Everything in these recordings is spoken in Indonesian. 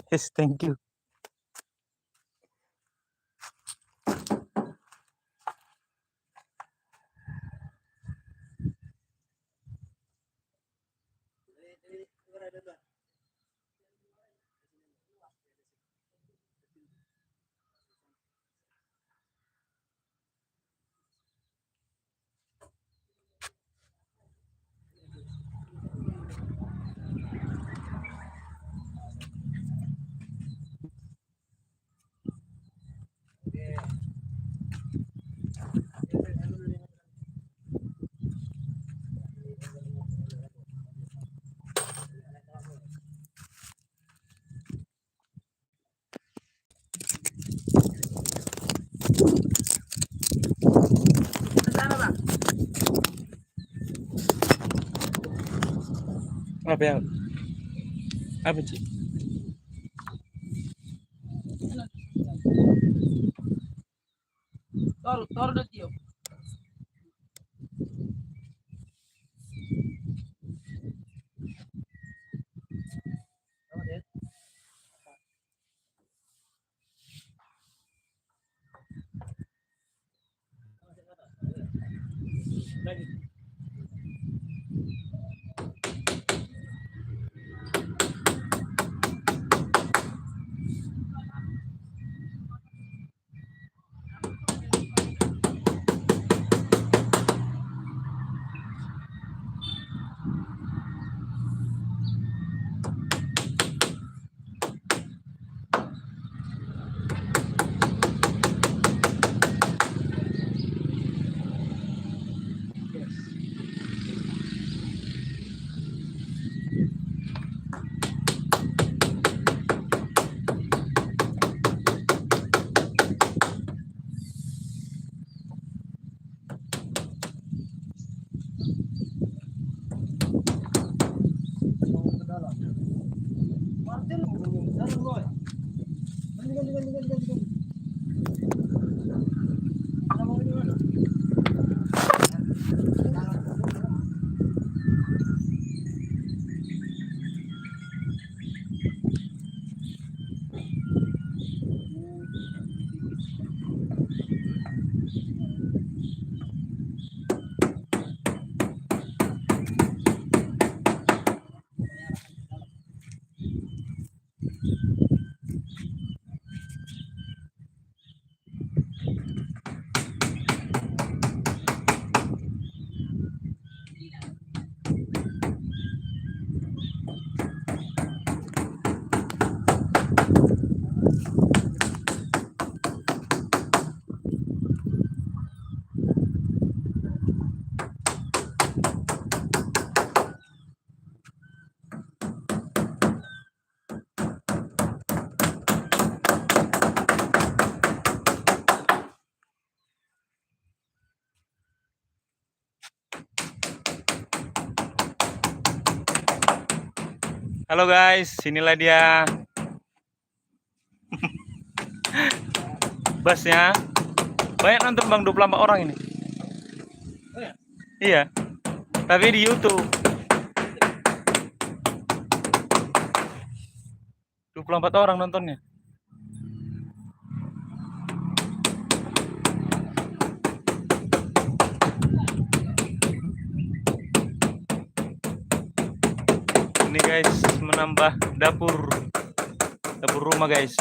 Yes, thank you. Apa ya? Apa sih? Tor udah tiup. Halo guys, inilah dia busnya. Banyak nonton Bang 24 orang ini. Iya, tapi di YouTube 24 orang nontonnya. Ini guys, menambah dapur rumah guys.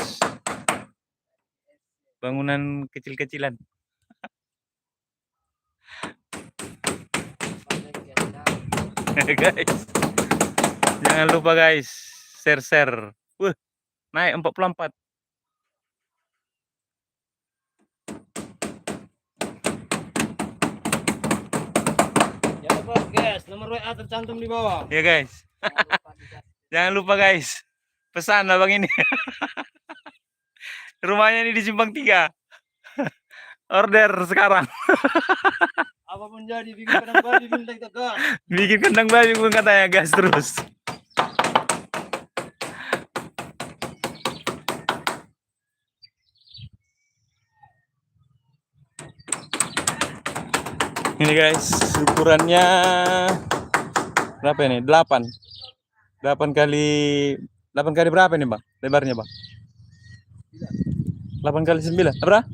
Bangunan kecil-kecilan. Guys, jangan lupa guys, share. Naik 44. Jangan lupa guys, nomor WA tercantum di bawah. Ya guys. Jangan lupa guys, pesan abang ini. Rumahnya ini di Simpang 3. Order sekarang. Apapun jadi, bikin kandang babi, minta kita gas. Bikin kandang babi pun katanya gas terus. Ini guys, ukurannya berapa ini? 8 kali 8 kali berapa ini bang? Lebarnya bang? 8 kali 9. Berapa?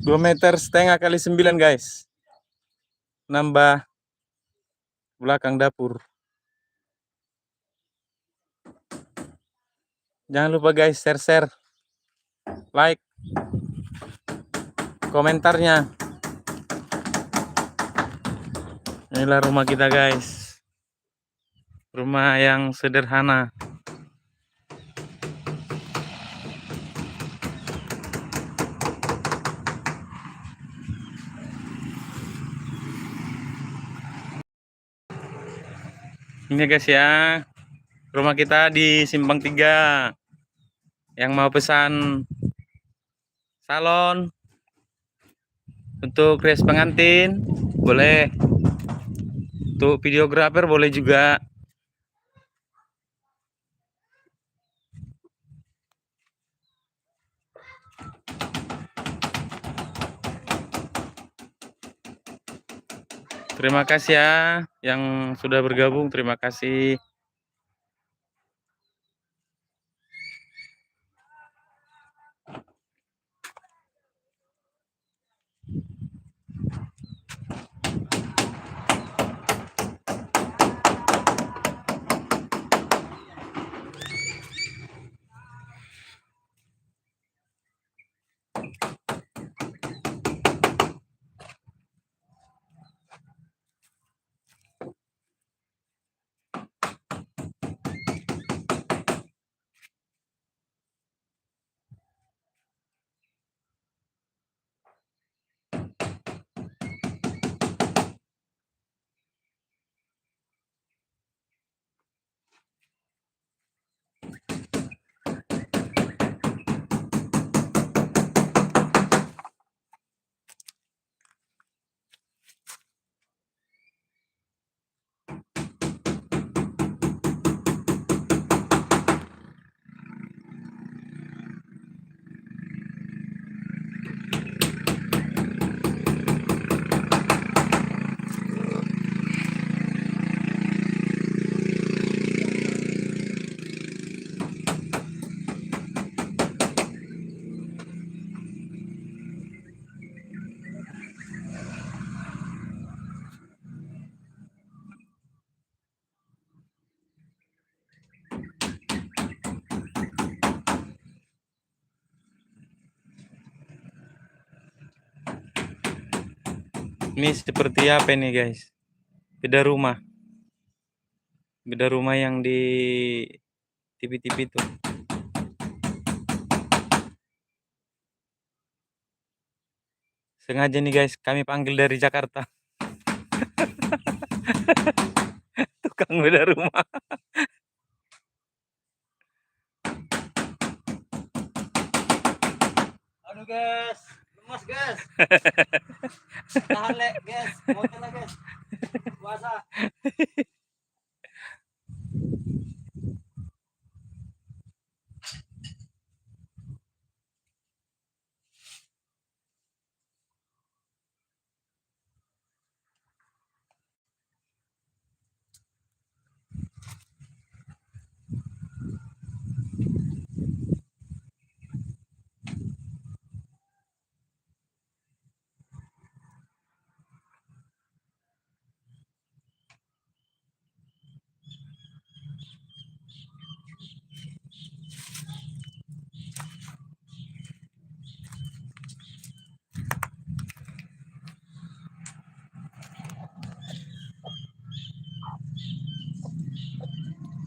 2,5 kali 9. 2,5 meter guys. Nambah belakang dapur. Jangan lupa guys, share, like, komentarnya. Inilah rumah kita guys. Rumah yang sederhana. Ini guys ya, rumah kita di Simpang 3. Yang mau pesan salon untuk rias pengantin boleh, untuk videografer boleh juga. Terima kasih ya yang sudah bergabung, terima kasih. Ini seperti apa ini guys? Beda rumah yang di TV-TV itu. Sengaja nih guys, kami panggil dari Jakarta. Tukang beda rumah. Aduh guys, lemas guys. Tahan lek guys, mau lah guys. Puasa.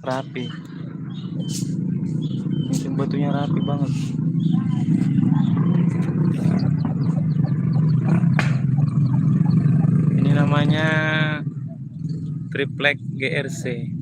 Rapi. Mesin batunya rapi banget. Ini namanya triplek GRC.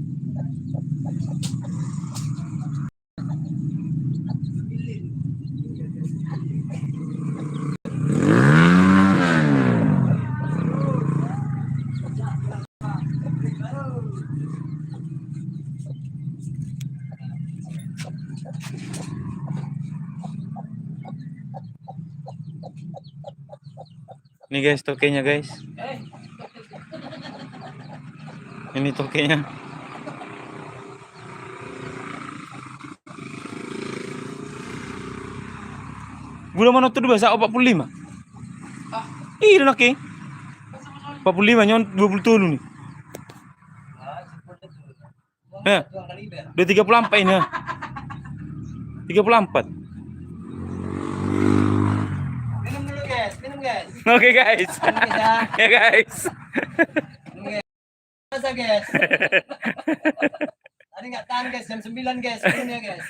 Nih guys, tokenya guys. Ini tokenya. Gula mana tuh bahasa 45? Iya nak ke? 45 nyon 20 tulu nih. Hah? 234 ini. 34. Minum dulu guys, minum guys. Oke guys. Minum guys ya. Ya guys. Minum guys. Masa guys. Tadi nggak tahan guys, jam 9 guys, minum ya guys.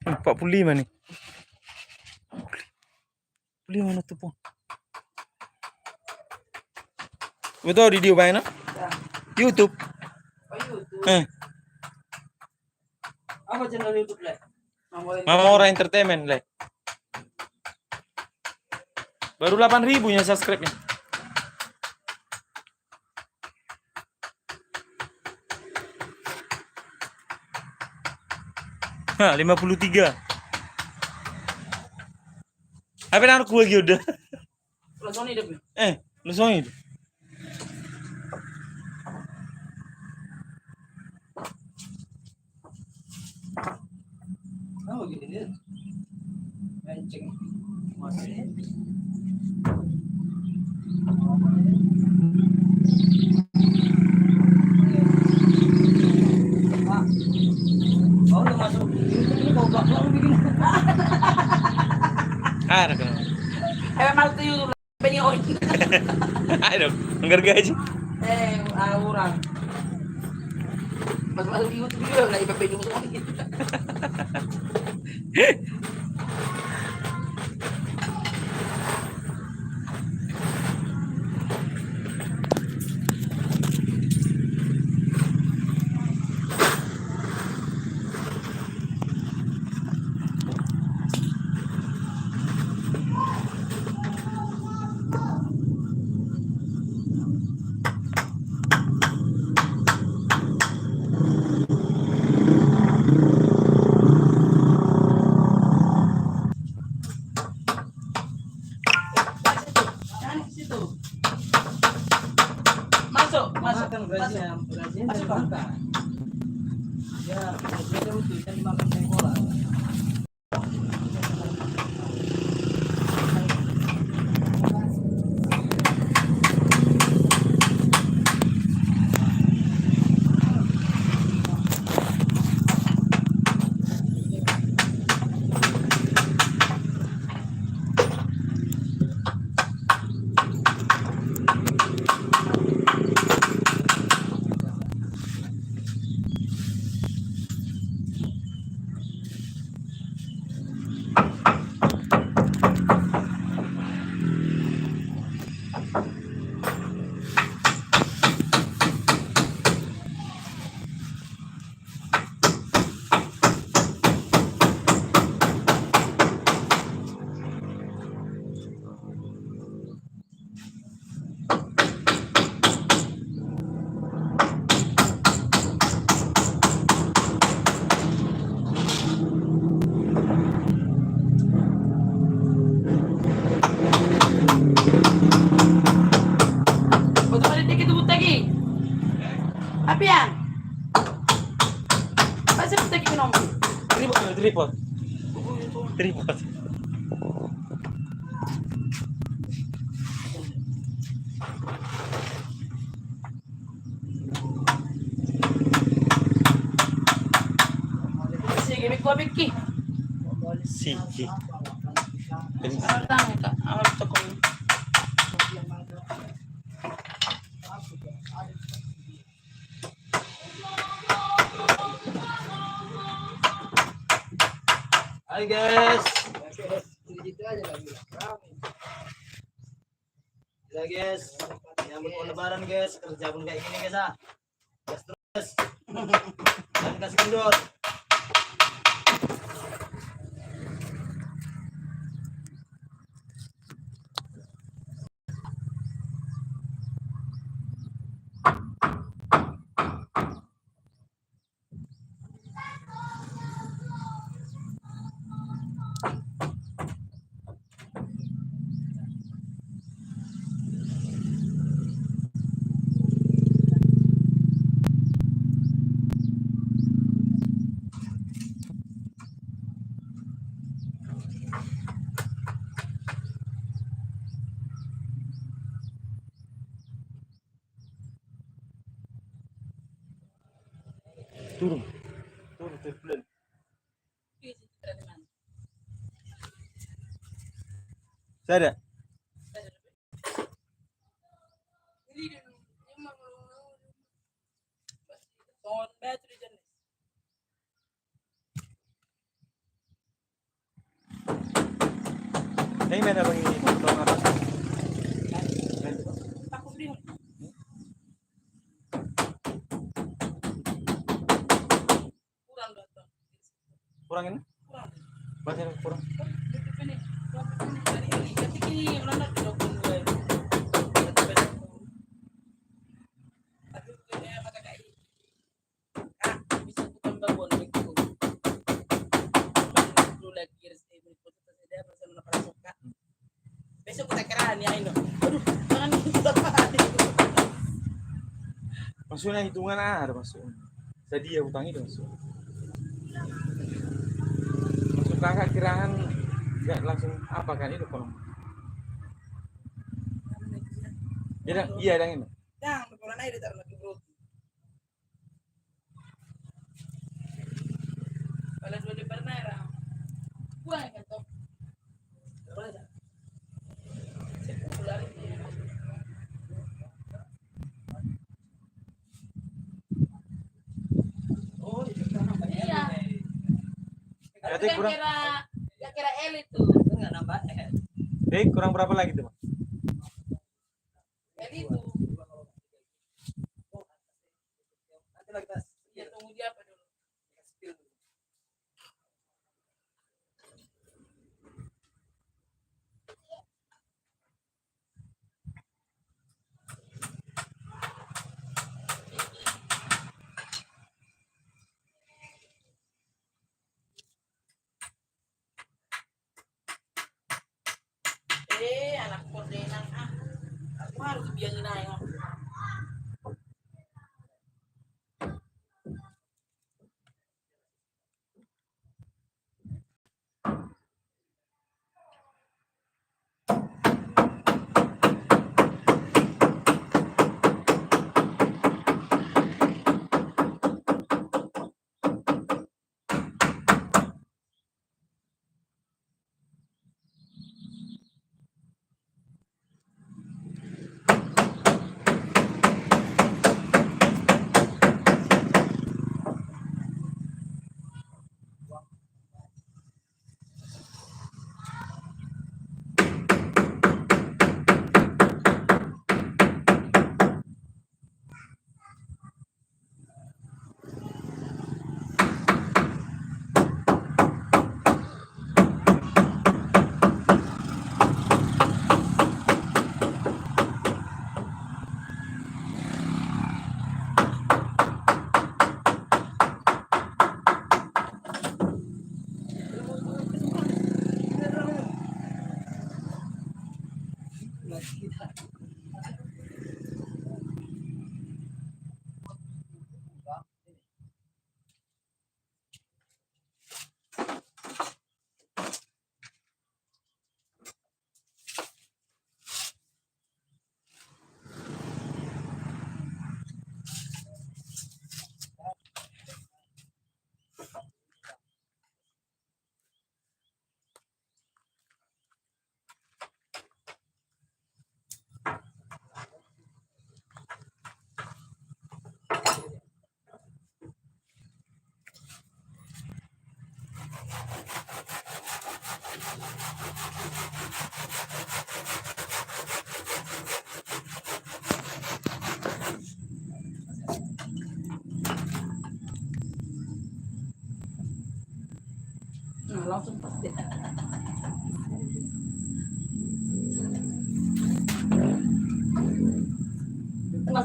Hmm, 45 nih. 45 mana tuh, Po? Betul di mana? YouTube. Oh, YouTube. Apa channel YouTube Le? Mama Ora Entertainment, Le. Baru 8.000 nya subscribe-nya. Hah, 53. Apa yang aku lagi udah? Langsung hidup. Lu soalnya itu. Oh, gini. Kencing. Masih. Oh, udah masuk. Ini kau belakang bikin. Ada kenapa? Malu tuh YouTube penyoin. Ayo, menghargai. Orang. Masuk di YouTube juga nggak IPP juga semua gitu. Masuk. Masuk bangka. Ya, dia utuh kan dimakan sekolah. Apa yan? Pasa mo tayo kinom? Tripod. Sige, may kubik ki. Sige. Ano lang ka? Ano to ko? Hai guys. Gila guys, nyambut mau lebaran guys, kerja pun kayak gini guys ah. Gas terus. Dan kasih kendor. Turun. Turun terpelan. Saya ada. Ini mana bang ini? Potong apa? Kurang ini? Baca kurang. Besok kita kerahan ya ini. Aduh, jangan kita pakai. Maksudnya hitungan ada maksudnya. Tadi ya utang itu masuk. Masuk kakak kirahan nggak langsung apa kan itu kolom. Iya ada ini. Yang bekoran air ditaruh lagi bro. Kalau dua di Bernera. Buang kan toh. Boleh tak? Sekular ini. Oh, itu kan nambah Iya. Berarti kurang. Kira elit tuh. Itu nggak nambah Kurang berapa lagi tuh, Bang? Elit tuh. Nanti lagi tas. Dia tunggu dia apa dulu? Anak kodenan ah. Aku harus biangin aja.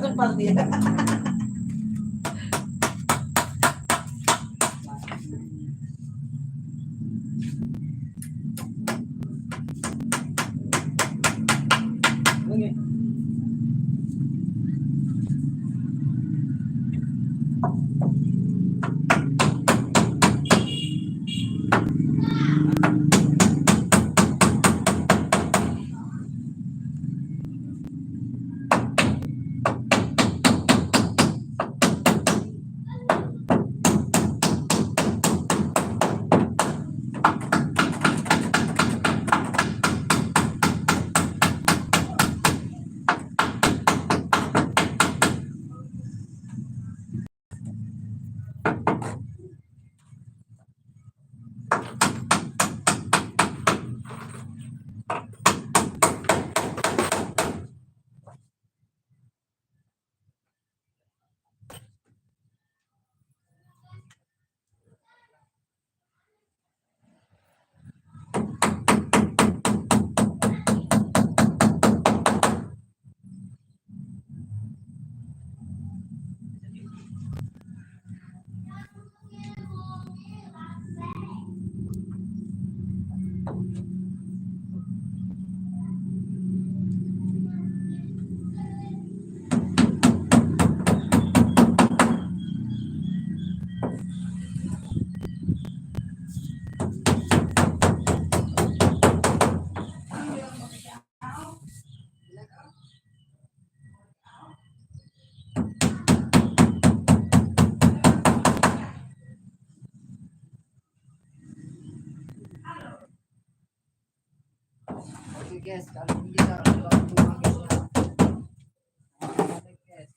sempat dia. Oke. Oke guys, kali ini kita akan balik guys.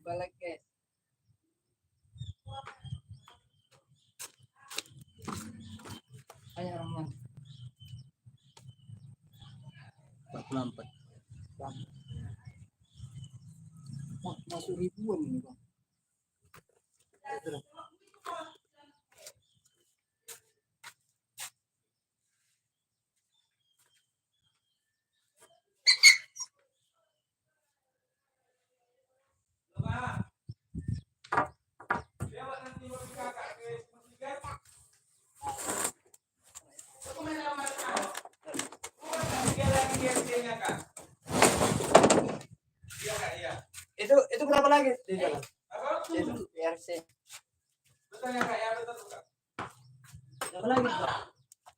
Balik guys. Ayo Rahman. 44. Masuk ribuan ini bang. Itu berapa lagi di dalam? Itu PRC. Betul ya kak, ya betul kak. Berapa lagi?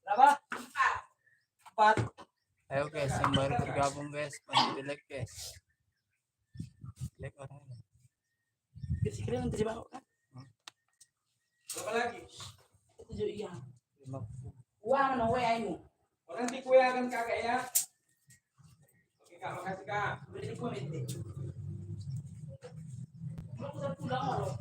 Berapa? 4. Ayo guys, yang baru bergabung guys, bantu di like guys. Like orangnya. Kira kira nanti dibawa kan? Berapa lagi? 7 iya. 50. Uang no way ayo. Orang nanti kue akan kakak ya. Oke kak, makasih kak. Beri kue mete. Mau kita pulang loh.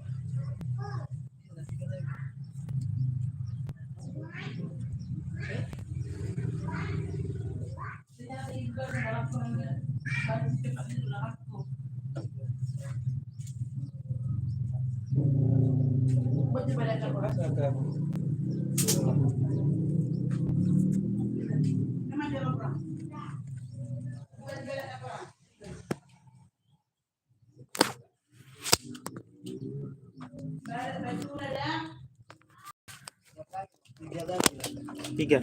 Ternyata itu dalam pengambilan banyak cepat itu dalam aku. Buat pada apa? Memang dia orang. Buat pada apa? Ada baju ada. 3.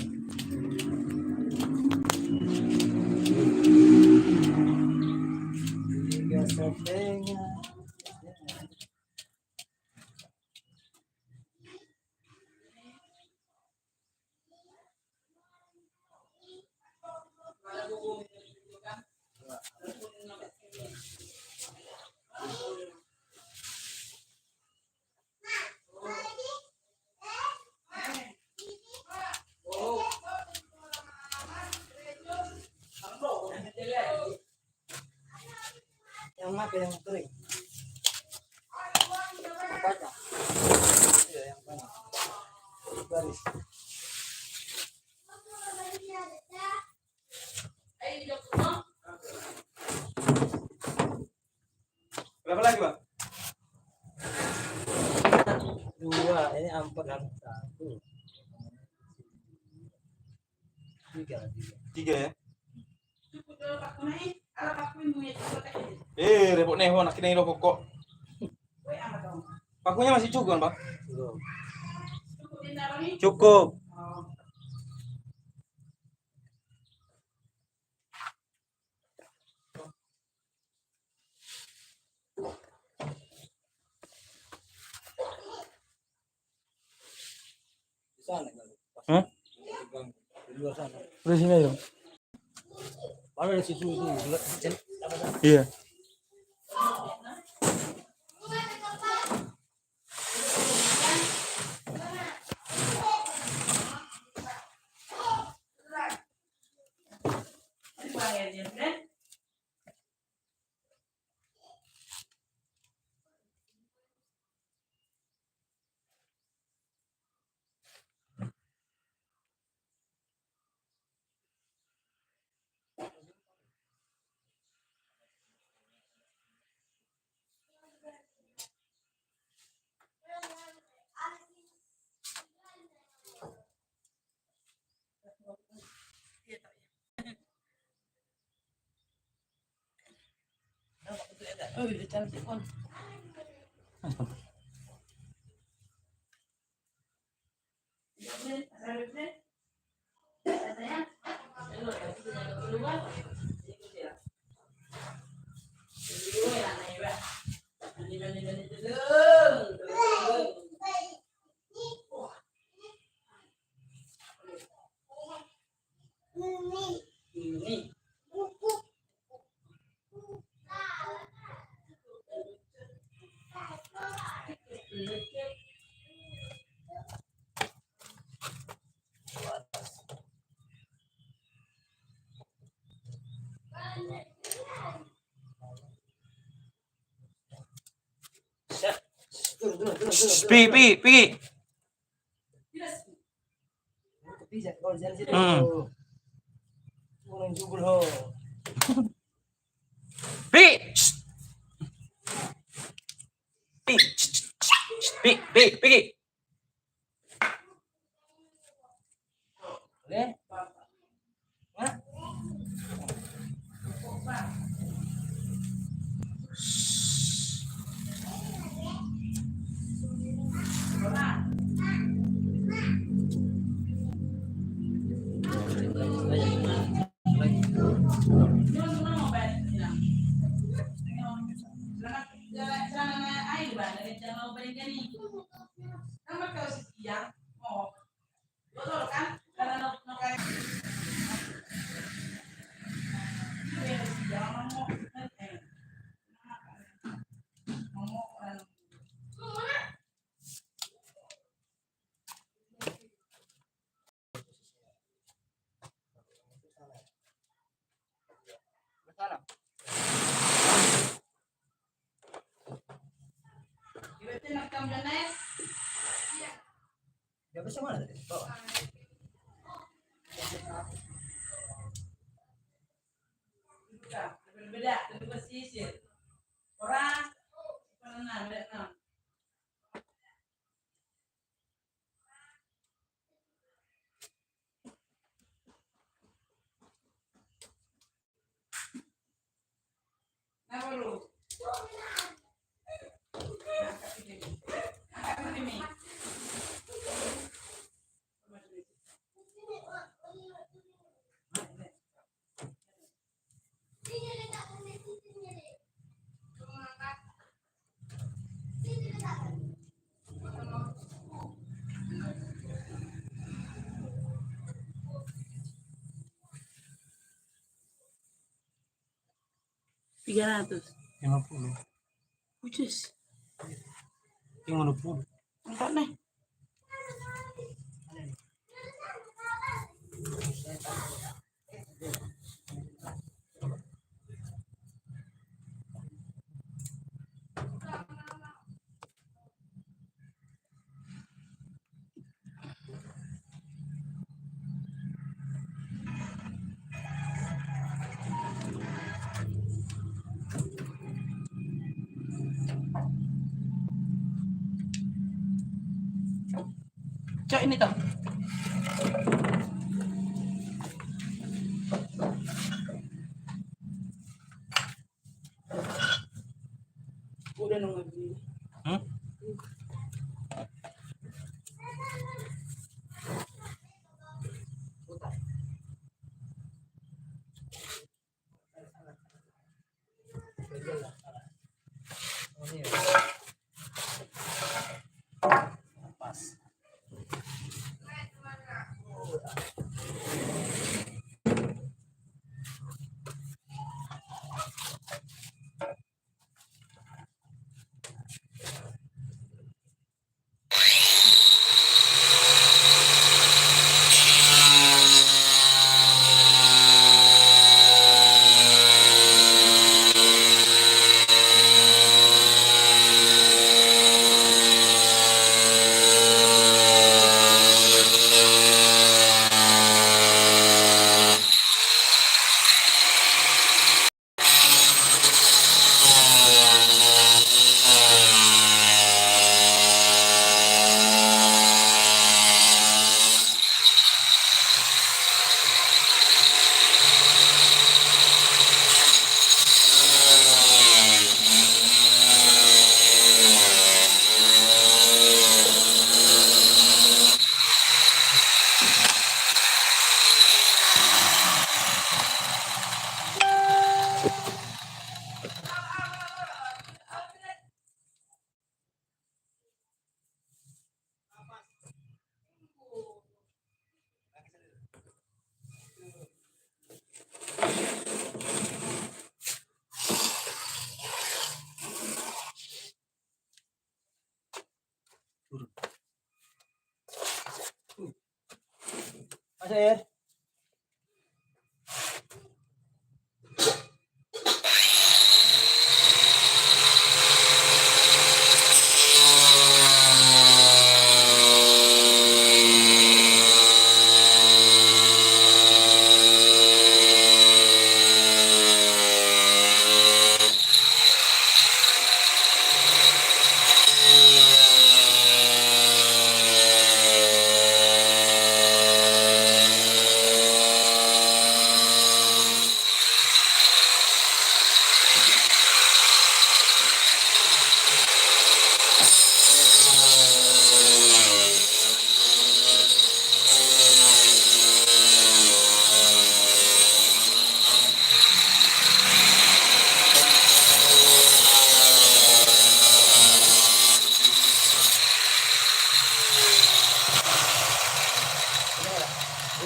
Setengah. Yang mana yang kering? Banyak. Iya, yang banyak. Baris. Berapa lagi bang? 2, ini 4 dan 1. 3. 3 ya. Repot nih, nak kena rokok kok. Pakunya masih cukup kan, Pak? Cukup. Hah? Di luar sana. Udah sini aja. Mana ada situ itu? Iya. Oh, udah cantik on. Ini. Pi. Pi. Pi. Berbeda, lebih pesisir. Orang penenang. Apa lu? Angkat ini. Tiga 50. Ucus. 50. Angkat nih. Cok ini toh. Udah nunggu. Hmm? Pas. Mas air.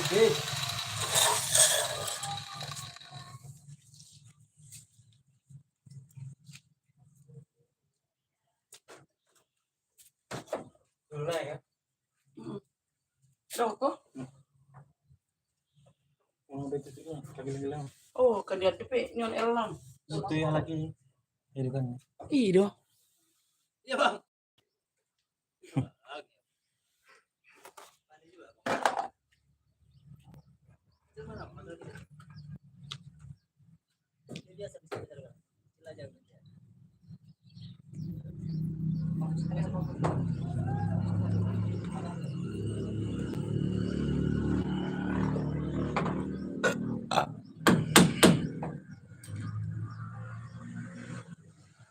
Oke. Dulu ya. Rokok? Oh, kan dia PP nyon elang. Itu yang lagi. Itu kan. Iya. Iya, Bang.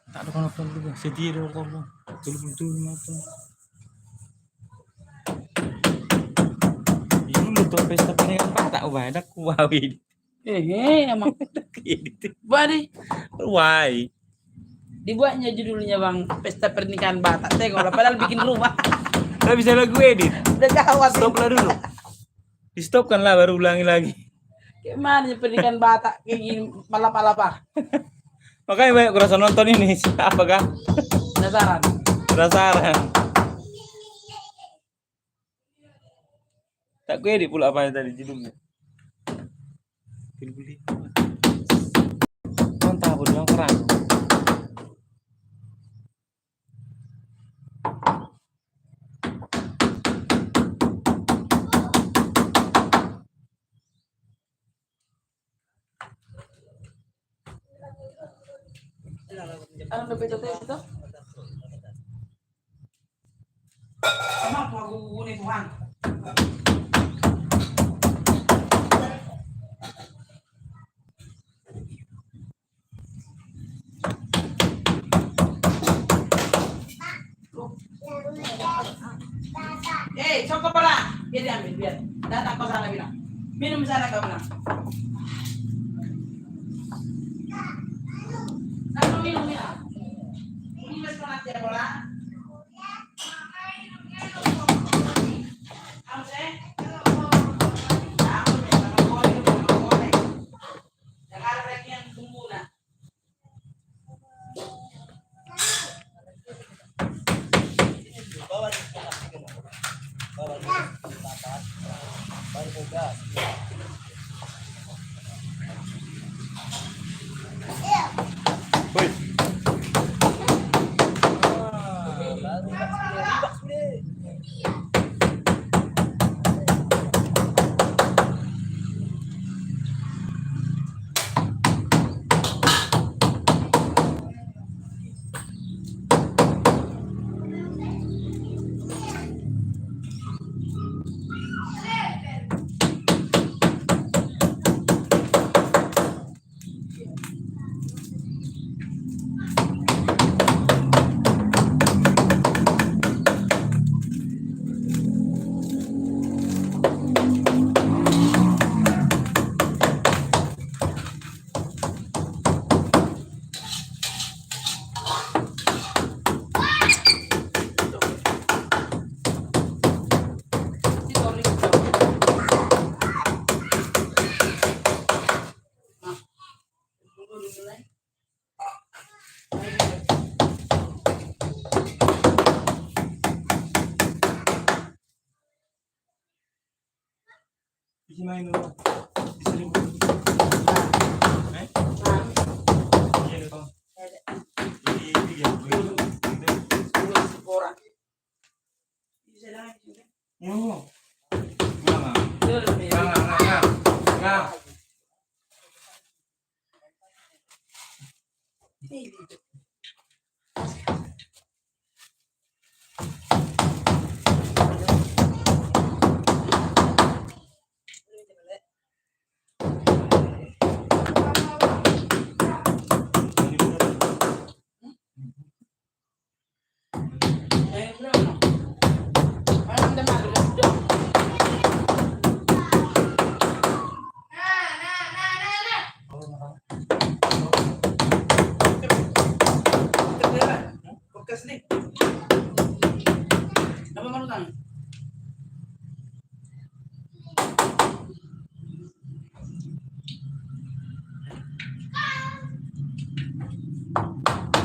Tak ada kono dulu. Sedia dulu tolong. Dulu mata. Ini lu tuh pesta pernikahan tak wadah kuawin. Emang. Bari. Why? Dibuatnya judulnya Bang, Pesta Pernikahan Batak. Tengok lah, padahal bikin rumah. Gak bisa lagu edit. Udah gawat. Stop lah dulu. Di stop kan lah baru ulangi lagi. Gimana ya pernikahan Batak kayak gini palapa-palapa. Makanya banyak kurasa nonton ini. Apakah? Penasaran. Penasaran. Tak gue edit pula apa yang tadi judulnya. Beli-beli. Kontah bodoh yang perang. Ano ba ito ito? Emang magugunin Tuhan. biar. Datang kau sana bilang. Minum sana kau bilang. Kamu minum bilang. Minum sekolah dia bola. Kamu sih? Jangan lagi yang tunggu lah. Bawa di sekolah gitu. Bawa di tempat. Baru tugas. Woi, Baru ribak sudah. isi main dulu. Diselimut. Eh? Iya dong. Ini ya. Orang. Yo. Enggak. Enggak.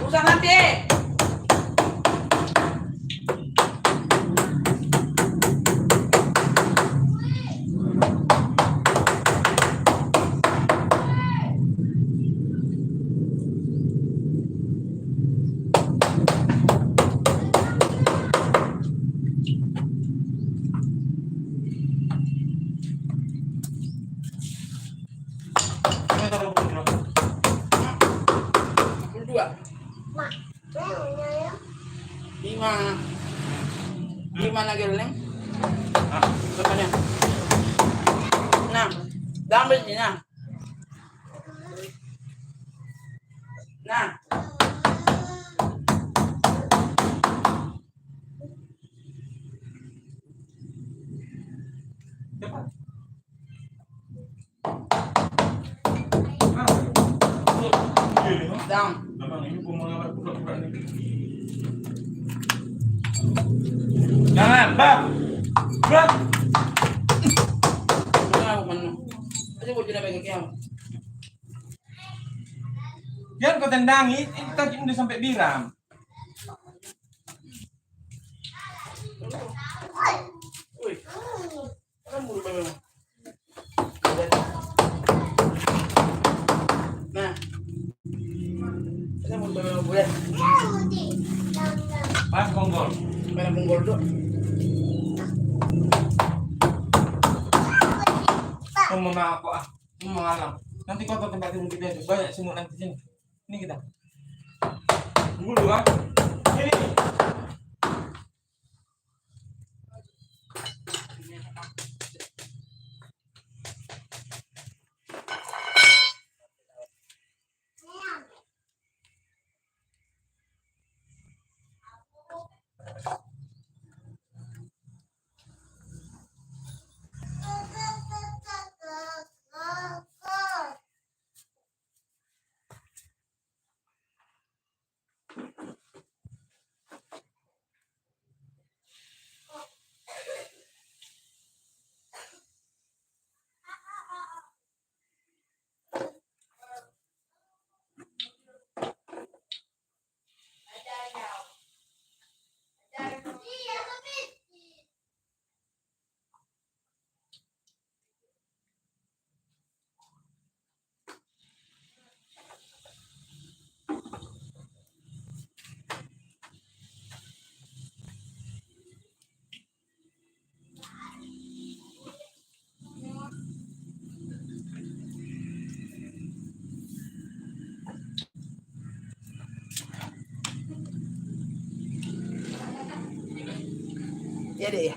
Usah nanti. Ini taruh buku dulu. Dua. Lima lagi leng. Ah, Berapanya? 6. Dalam beli 6. 6. cepat. Ini loh. Down. Abang ini pemulawar budak-budak ini. Jangan, Bang. Bang. Jangan aku menu. Kasi buat tidak bagi kau. Jangan kau tendangi, ini tadi udah sampai biram. Wih. Kan bulu bulu. Nah. Kasi bulu bulu bulan. Pas bonggol. Mana punggol tu? Kau mau aku ah, mau mengalang. Nanti kau tempat tidur kita itu banyak semut nanti sini. Ini kita. Tunggu dulu ah. Ini. Ya deh ya.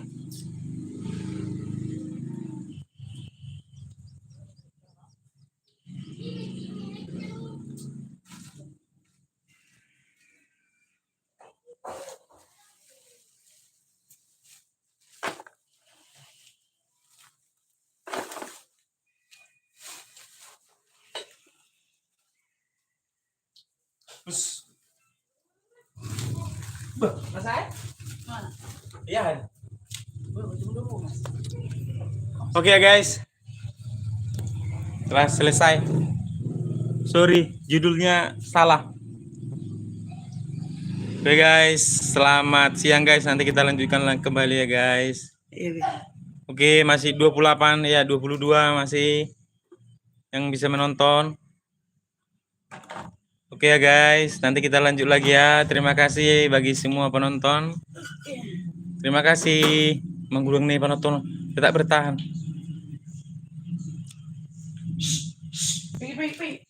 Terus. Selesai? Mana? Iya. Tunggu dulu, Mas. Oke ya guys. Telah selesai. Sorry, judulnya salah. Oke guys, selamat siang guys. Nanti kita lanjutkan kembali ya guys. Iya. Oke, masih 28 ya, 22 masih yang bisa menonton. Oke ya guys, nanti kita lanjut lagi ya. Terima kasih bagi semua penonton. Terima kasih. Menggulung nih penonton, tetap bertahan. Pi.